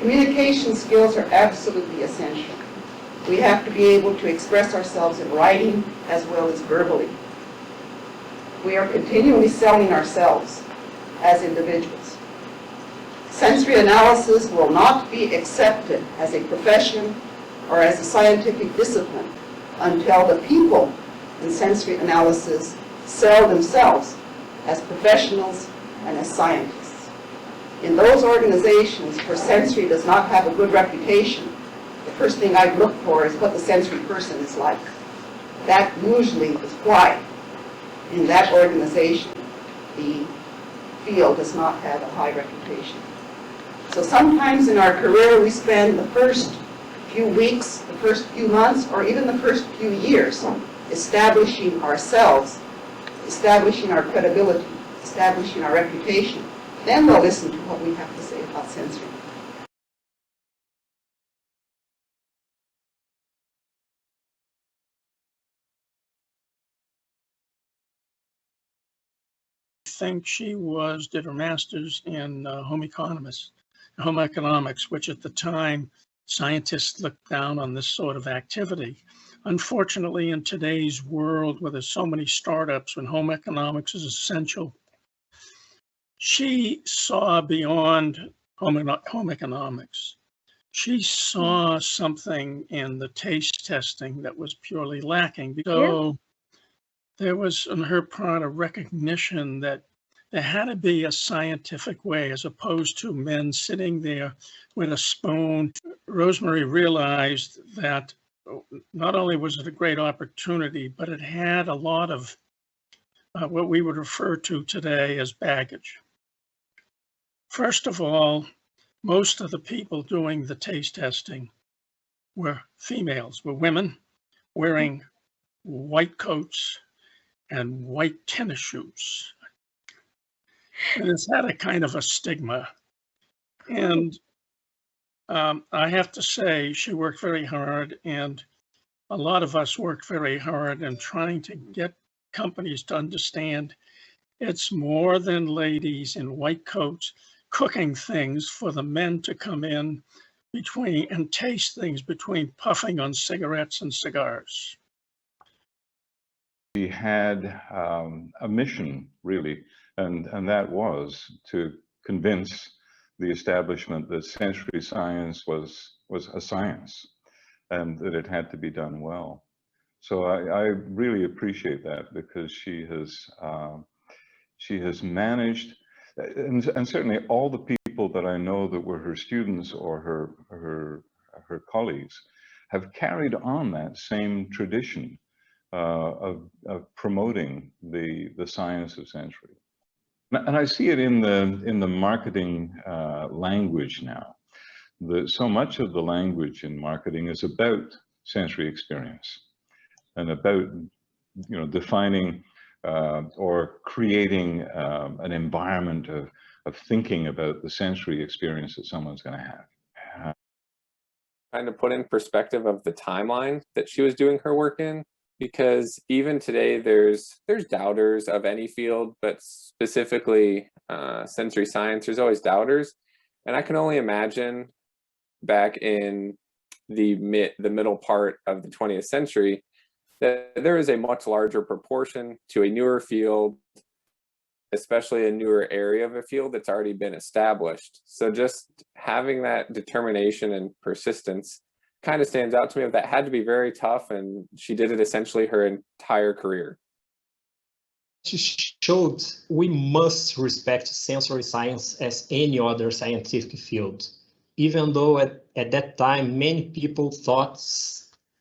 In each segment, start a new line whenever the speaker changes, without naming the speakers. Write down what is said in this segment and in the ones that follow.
Communication skills are absolutely essential. We have to be able to express ourselves in writing as well as verbally. We are continually selling ourselves as individuals. Sensory analysis will not be accepted as a profession or as a scientific discipline until the people in sensory analysis sell themselves as professionals and as scientists. In those organizations where sensory does not have a good reputation, the first thing I'd look for is what the sensory person is like. That usually is why in that organization the field does not have a high reputation. So sometimes in our career we spend the first few weeks, the first few months, or even the first few years establishing ourselves, establishing our credibility, establishing our reputation. Then they'll listen to what we have to say about sensory.
I think she did her master's in home economics, which at the time scientists looked down on this sort of activity. Unfortunately, in today's world where there's so many startups, when home economics is essential, she saw beyond home economics. She saw something in the taste testing that was purely lacking. So there was on her part a recognition that there had to be a scientific way as opposed to men sitting there with a spoon. Rosemary realized that not only was it a great opportunity, but it had a lot of what we would refer to today as baggage. First of all, most of the people doing the taste testing were females, were women wearing white coats and white tennis shoes. And it's had a kind of a stigma. And I have to say, she worked very hard, and a lot of us worked very hard in trying to get companies to understand it's more than ladies in white coats cooking things for the men to come in between and taste things between puffing on cigarettes and cigars.
We had a mission, really, and that was to convince the establishment that sensory science was a science and that it had to be done well. So I really appreciate that, because she has managed, and certainly all the people that I know that were her students or her colleagues have carried on that same tradition of promoting the science of sensory. And I see it in the marketing language now. So much of the language in marketing is about sensory experience and about defining or creating an environment of thinking about the sensory experience that someone's going to have.
Kind of put in perspective of the timeline that she was doing her work in, because even today there's doubters of any field, but specifically sensory science, there's always doubters. And I can only imagine back in the middle part of the 20th century that there is a much larger proportion to a newer field, especially a newer area of a field that's already been established. So just having that determination and persistence kind of stands out to me. That had to be very tough, and she did it essentially her entire career.
She showed we must respect sensory science as any other scientific field, even though at that time many people thought,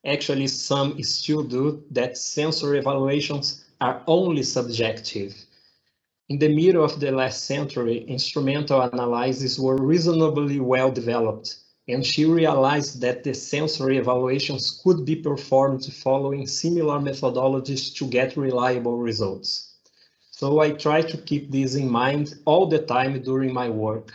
actually some still do, that sensory evaluations are only subjective. In the middle of the last century, instrumental analyses were reasonably well developed, and she realized that the sensory evaluations could be performed following similar methodologies to get reliable results. So I try to keep this in mind all the time during my work.